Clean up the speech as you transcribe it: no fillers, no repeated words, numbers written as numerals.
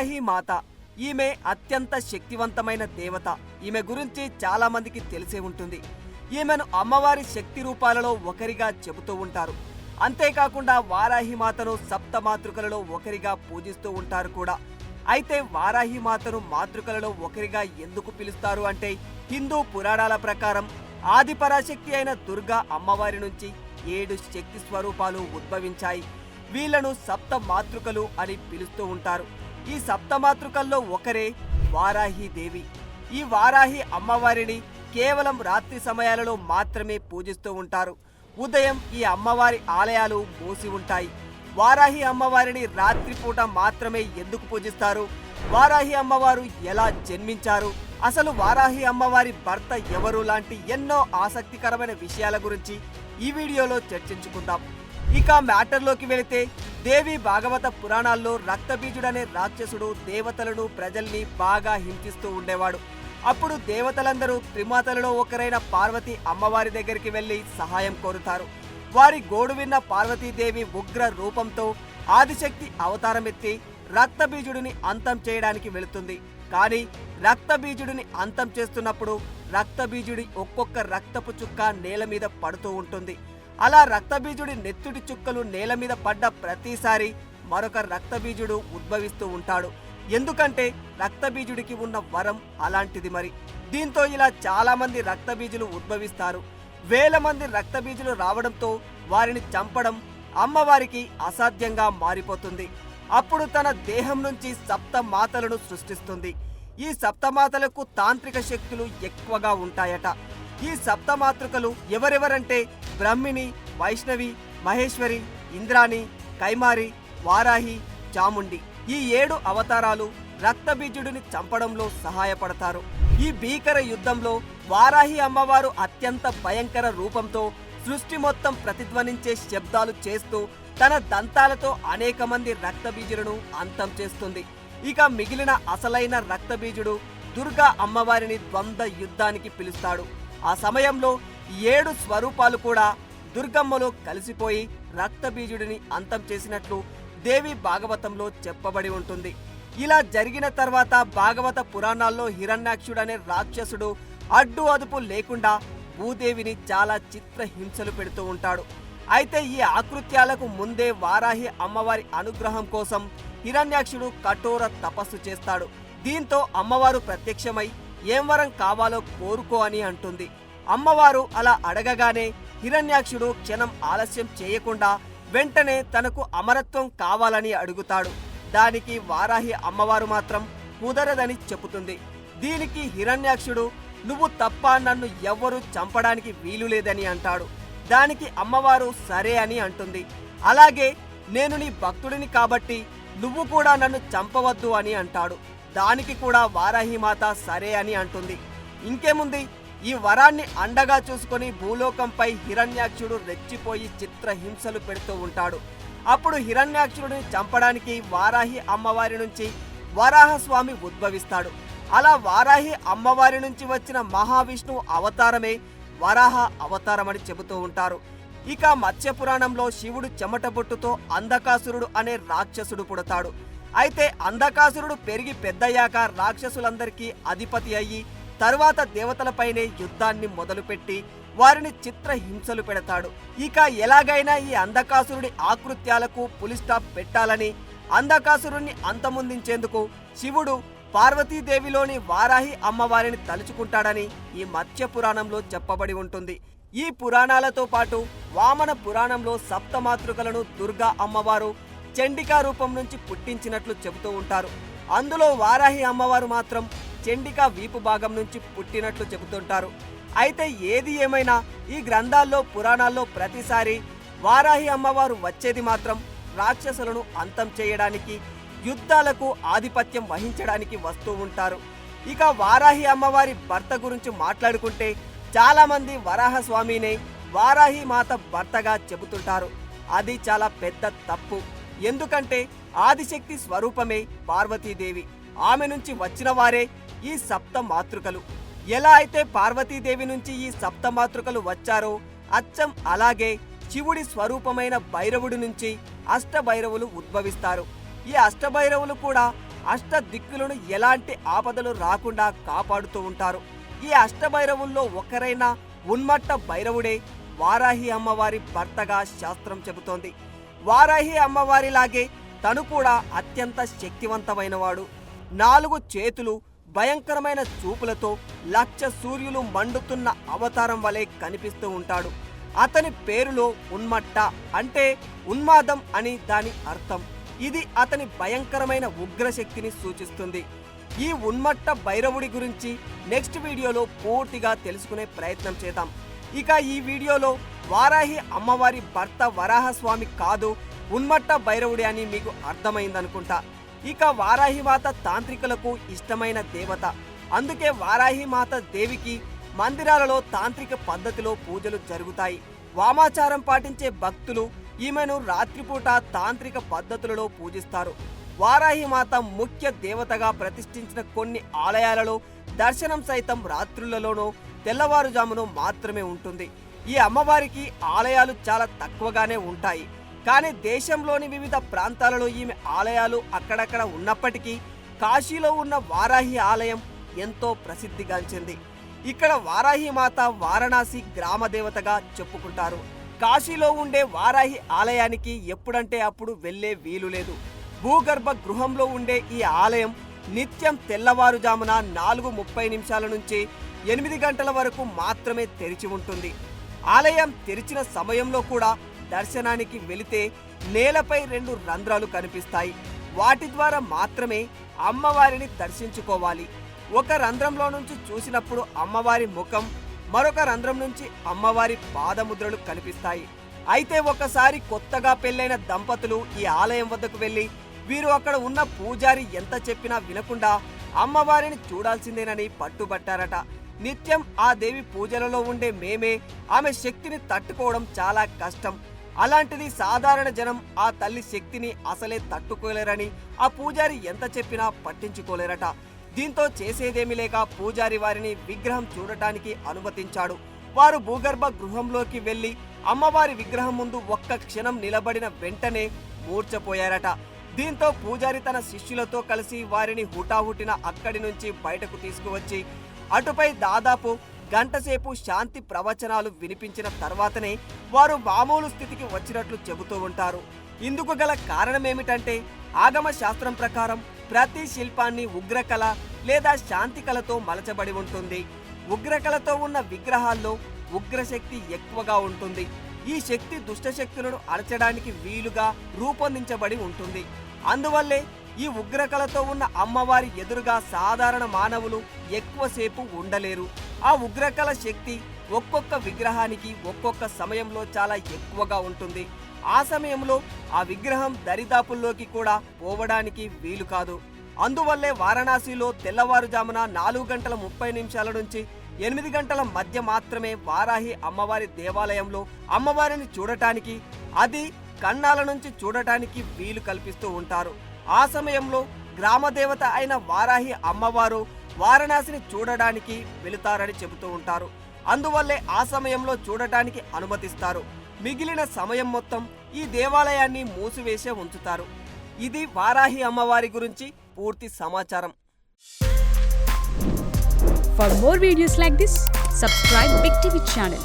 వారాహి మాత ఈమె అత్యంత శక్తివంతమైన దేవత. ఈమె గురించి చాలా మందికి తెలిసే ఉంటుంది. ఈమెను అమ్మవారి శక్తి రూపాలలో ఒకరిగా చెబుతూ ఉంటారు. అంతేకాకుండా వారాహి మాతను సప్త మాతృకలలో ఒకరిగా పూజిస్తూ ఉంటారు కూడా. అయితే వారాహి మాతను మాతృకలలో ఒకరిగా ఎందుకు పిలుస్తారు అంటే, హిందూ పురాణాల ప్రకారం ఆదిపరాశక్తి అయిన దుర్గా అమ్మవారి నుంచి 7 శక్తి స్వరూపాలు ఉద్భవించాయి. వీళ్లను సప్త మాతృకలు అని పిలుస్తూ ఉంటారు. ఈ సప్త మాతృకల్లో ఒకరే వారాహి దేవి. ఈ వారాహి అమ్మవారిని కేవలం రాత్రి సమయాలలో మాత్రమే పూజిస్తూ ఉంటారు. ఉదయం ఈ అమ్మవారి ఆలయాలు మూసి ఉంటాయి. వారాహి అమ్మవారిని రాత్రిపూట మాత్రమే ఎందుకు పూజిస్తారు? వారాహి అమ్మవారు ఎలా జన్మించారు? అసలు వారాహి అమ్మవారి భర్త ఎవరు? లాంటి ఎన్నో ఆసక్తికరమైన విషయాల గురించి ఈ వీడియోలో చర్చించుకుందాం. ఇక మ్యాటర్లోకి వెళితే, దేవి భాగవత పురాణాల్లో రక్తబీజుడనే రాక్షసుడు దేవతలను ప్రజల్ని బాగా హింసిస్తూ ఉండేవాడు. అప్పుడు దేవతలందరూ త్రిమాతలలో ఒకరైన పార్వతి అమ్మవారి దగ్గరికి వెళ్లి సహాయం కోరుతారు. వారి గోడు విన్న పార్వతీదేవి ఉగ్ర రూపంతో ఆదిశక్తి అవతారమెత్తి రక్తబీజుడిని అంతం చేయడానికి వెళుతుంది. కానీ రక్తబీజుడిని అంతం చేస్తున్నప్పుడు రక్తబీజుడి ఒక్కొక్క రక్తపు చుక్క నేల మీద పడుతూ ఉంటుంది. అలా రక్తబీజుడి నెత్తుడి చుక్కలు నేల మీద పడ్డ ప్రతిసారి మరొక రక్తబీజుడు ఉద్భవిస్తూ ఉంటాడు. ఎందుకంటే రక్తబీజుడికి ఉన్న వరం అలాంటిది. మరి దీంతో ఇలా చాలా మంది రక్తబీజులు ఉద్భవిస్తారు. వేల మంది రక్తబీజులు రావడంతో వారిని చంపడం అమ్మవారికి అసాధ్యంగా మారిపోతుంది. అప్పుడు తన దేహం నుంచి సప్త మాతలను సృష్టిస్తుంది. ఈ సప్తమాతలకు తాంత్రిక శక్తులు ఎక్కువగా ఉంటాయట. ఈ సప్తమాతృకలు ఎవరెవరంటే బ్రహ్మిణి, వైష్ణవి, మహేశ్వరి, ఇంద్రాణి, కైమారి, వారాహి, చాముండి. ఈ 7 అవతారాలు రక్తబీజుడిని చంపడంలో సహాయపడతారు. ఈ భీకర యుద్ధంలో వారాహి అమ్మవారు అత్యంత భయంకర రూపంతో సృష్టి మొత్తం ప్రతిధ్వనించే శబ్దాలు చేస్తూ తన దంతాలతో అనేక మంది రక్తబీజులను అంతం చేస్తుంది. ఇక మిగిలిన అసలైన రక్తబీజుడు దుర్గా అమ్మవారిని ద్వంద్వ యుద్ధానికి పిలుస్తాడు. ఆ సమయంలో 7 స్వరూపాలు కూడా దుర్గమ్మలో కలిసిపోయి రక్తబీజుడిని అంతం చేసినట్లు దేవి భాగవతంలో చెప్పబడి ఉంటుంది. ఇలా జరిగిన తర్వాత భాగవత పురాణాల్లో హిరణ్యాక్షుడనే రాక్షసుడు అడ్డు అదుపు లేకుండా భూదేవిని చాలా చిత్రహింసలు పెడుతూ ఉంటాడు. అయితే ఈ ఆకృత్యాలకు ముందే వారాహి అమ్మవారి అనుగ్రహం కోసం హిరణ్యాక్షుడు కఠోర తపస్సు చేస్తాడు. దీంతో అమ్మవారు ప్రత్యక్షమై ఏం వరం కావాలో కోరుకో అని అంటుంది. అమ్మవారు అలా అడగగానే హిరణ్యాక్షుడు క్షణం ఆలస్యం చేయకుండా వెంటనే తనకు అమరత్వం కావాలని అడుగుతాడు. దానికి వారాహి అమ్మవారు మాత్రం కుదరదని చెబుతుంది. దీనికి హిరణ్యాక్షుడు, నువ్వు తప్ప నన్ను ఎవ్వరూ చంపడానికి వీలు లేదని అంటాడు. దానికి అమ్మవారు సరే అని అంటుంది. అలాగే నేను నీ భక్తుడిని కాబట్టి నువ్వు కూడా నన్ను చంపవద్దు అని అంటాడు. దానికి కూడా వారాహి మాత సరే అని అంటుంది. ఇంకేముంది, ఈ వరాన్ని అండగా చూసుకొని భూలోకంపై హిరణ్యాక్షుడు రెచ్చిపోయి చిత్రహింసలు పెడుతూ ఉంటాడు. అప్పుడు హిరణ్యాక్షుడిని చంపడానికి వారాహి అమ్మవారి నుంచి వరాహస్వామి ఉద్భవిస్తాడు. అలా వారాహి అమ్మవారి నుంచి వచ్చిన మహావిష్ణువు అవతారమే వరాహ అవతారమని చెబుతూ ఉంటారు. ఇక మత్స్య పురాణంలో శివుడు చెమటబొట్టుతో అంధకాసురుడు అనే రాక్షసుడు పుడతాడు. అయితే అంధకాసురుడు పెరిగి పెద్దయ్యాక రాక్షసులందరికీ అధిపతి అయ్యి తరువాత దేవతలపైనే యుద్ధాన్ని మొదలుపెట్టి వారిని చిత్రహింసలు పెడతాడు. ఇక ఎలాగైనా ఈ అంధకాసురుడి ఆకృత్యాలకు పులి స్టాప్ పెట్టాలని అంధకాసురుణ్ణి అంతమొందించేందుకు శివుడు పార్వతీదేవిలోని వారాహి అమ్మవారిని తలుచుకుంటాడని ఈ మత్స్య పురాణంలో చెప్పబడి ఉంటుంది. ఈ పురాణాలతో పాటు వామన పురాణంలో సప్తమాతృకలను దుర్గా అమ్మవారు చండికా రూపం నుంచి పుట్టించినట్లు చెబుతూ ఉంటారు. అందులో వారాహి అమ్మవారు మాత్రం చండికా వీపు భాగం నుంచి పుట్టినట్లు చెబుతుంటారు. అయితే ఏది ఏమైనా ఈ గ్రంథాల్లో పురాణాల్లో ప్రతిసారి వారాహి అమ్మవారు వచ్చేది మాత్రం రాక్షసులను అంతం చేయడానికి, యుద్ధాలకు ఆధిపత్యం వహించడానికి వస్తూ ఉంటారు. ఇక వారాహి అమ్మవారి భర్త గురించి మాట్లాడుకుంటే చాలా మంది వరాహస్వామినే వారాహి మాత భర్తగా చెబుతుంటారు. అది చాలా పెద్ద తప్పు. ఎందుకంటే ఆదిశక్తి స్వరూపమే పార్వతీదేవి. ఆమె నుంచి వచ్చిన వారే ఈ సప్త మాతృకలు. ఎలా అయితే పార్వతీదేవి నుంచి ఈ సప్త మాతృకలు వచ్చారో అచ్చం అలాగే శివుడి స్వరూపమైన భైరవుడి నుంచి అష్టభైరవులు ఉద్భవిస్తారు. ఈ అష్టభైరవులు కూడా అష్ట దిక్కులను ఎలాంటి ఆపదలు రాకుండా కాపాడుతూ ఉంటారు. ఈ అష్టభైరవుల్లో ఒకరైన ఉన్మట్ట భైరవుడే వారాహి అమ్మవారి భర్తగా శాస్త్రం చెబుతోంది. వారాహి అమ్మవారిలాగే తను కూడా అత్యంత శక్తివంతమైనవాడు. 4 చేతులు, భయంకరమైన చూపులతో లక్ష సూర్యులు మండుతున్న అవతారం వలె కనిపిస్తూ ఉంటాడు. అతని పేరులో ఉన్మట్ట అంటే ఉన్మాదం అని దాని అర్థం. ఇది అతని భయంకరమైన ఉగ్రశక్తిని సూచిస్తుంది. ఈ ఉన్మట్ట భైరవుడి గురించి నెక్స్ట్ వీడియోలో పూర్తిగా తెలుసుకునే ప్రయత్నం చేద్దాం. ఇక ఈ వీడియోలో వారాహి అమ్మవారి భర్త వరాహస్వామి కాదు, ఉన్మట్ట భైరవుడి అని మీకు అర్థమైందనుకుంటా. ఇక వారాహి మాత తాంత్రికులకు ఇష్టమైన దేవత. అందుకే వారాహి మాత దేవికి మందిరాలలో తాంత్రిక పద్ధతిలో పూజలు జరుగుతాయి. వామాచారం పాటించే భక్తులు ఈమెను రాత్రిపూట తాంత్రిక పద్ధతులలో పూజిస్తారు. వారాహి మాత ముఖ్య దేవతగా ప్రతిష్ఠించిన కొన్ని ఆలయాలలో దర్శనం సైతం రాత్రులలోనూ తెల్లవారుజామును మాత్రమే ఉంటుంది. ఈ అమ్మవారికి ఆలయాలు చాలా తక్కువగానే ఉంటాయి. కానీ దేశంలోని వివిధ ప్రాంతాలలో ఈమె ఆలయాలు అక్కడక్కడ ఉన్నప్పటికీ కాశీలో ఉన్న వారాహి ఆలయం ఎంతో ప్రసిద్ధిగాంచింది. ఇక్కడ వారాహి మాత వారణాసి గ్రామ దేవతగా చెప్పుకుంటారు. కాశీలో ఉండే వారాహి ఆలయానికి ఎప్పుడంటే అప్పుడు వెళ్లే వీలు లేదు. భూగర్భ గృహంలో ఉండే ఈ ఆలయం నిత్యం తెల్లవారుజామున 4:30 నుంచి 8 గంటల వరకు మాత్రమే తెరిచి ఉంటుంది. ఆలయం తెరిచిన సమయంలో కూడా దర్శనానికి వెళితే నేలపై 2 రంధ్రాలు కనిపిస్తాయి. వాటి ద్వారా మాత్రమే అమ్మవారిని దర్శించుకోవాలి. ఒక రంధ్రంలో నుంచి చూసినప్పుడు అమ్మవారి ముఖం, మరొక రంధ్రం నుంచి అమ్మవారి పాదముద్రలు కనిపిస్తాయి. అయితే ఒకసారి కొత్తగా పెళ్లైన దంపతులు ఈ ఆలయం వద్దకు వెళ్లి వీరు అక్కడ ఉన్న పూజారి ఎంత చెప్పినా వినకుండా అమ్మవారిని చూడాల్సిందేనని పట్టుబట్టారట. నిత్యం ఆ దేవి పూజలలో ఉండే మేమే ఆమె శక్తిని తట్టుకోవడం చాలా కష్టం. అలాంటిది సాధారణ జనం ఆ తల్లి శక్తిని అసలే తట్టుకోలేరని ఆ పూజారి ఎంత చెప్పినా పట్టించుకోలేరట. దీంతో చేసేదేమీ లేక పూజారి వారిని విగ్రహం చూడటానికి అనుమతించాడు. వారు భూగర్భ గృహంలోకి వెళ్లి అమ్మవారి విగ్రహం ముందు ఒక్క క్షణం నిలబడిన వెంటనే మూర్ఛపోయారట. దీంతో పూజారి తన శిష్యులతో కలిసి వారిని హుటాహుటిన అక్కడి నుంచి బయటకు తీసుకువచ్చి అటుపై దాదాపు గంటసేపు శాంతి ప్రవచనాలు వినిపించిన తర్వాతనే వారు మామూలు స్థితికి వచ్చినట్లు చెబుతూ ఉంటారు. ఇందుకు గల కారణమేమిటంటే ఆగమ శాస్త్రం ప్రకారం ప్రతి శిల్పాన్ని ఉగ్రకళ లేదా శాంతి కళతో మలచబడి ఉంటుంది. ఉగ్రకళతో ఉన్న విగ్రహాల్లో ఉగ్రశక్తి ఎక్కువగా ఉంటుంది. ఈ శక్తి దుష్టశక్తులను అణచడానికి వీలుగా రూపొందించబడి ఉంటుంది. అందువల్లే ఈ ఉగ్రకళతో ఉన్న అమ్మవారి ఎదురుగా సాధారణ మానవులు ఎక్కువసేపు ఉండలేరు. ఆ ఉగ్రకళ శక్తి ఒక్కొక్క విగ్రహానికి ఒక్కొక్క సమయంలో చాలా ఎక్కువగా ఉంటుంది. ఆ సమయంలో ఆ విగ్రహం దరిదాపుల్లోకి కూడా పోవడానికి వీలు కాదు. అందువల్లే వారణాసిలో తెల్లవారుజామున 4:30 నుంచి 8 గంటల మధ్య మాత్రమే వారాహి అమ్మవారి దేవాలయంలో అమ్మవారిని చూడటానికి, అది కన్నాల నుంచి చూడటానికి వీలు కల్పిస్తూ ఉంటారు. ఆ సమయంలో గ్రామదేవత అయిన వారాహి అమ్మవారు వారణాసిని చూడడానికి వెళుతారని చెబుతూ ఉంటారు. అందువల్లే ఆ సమయంలో చూడటానికి అనుమతిస్తారు. మిగిలిన సమయం మొత్తం ఈ దేవాలయాన్ని మూసివేసే ఉంచుతారు. ఇది వారాహి అమ్మవారి గురించి పూర్తి సమాచారం. For more videos like this, subscribe Big TV channel.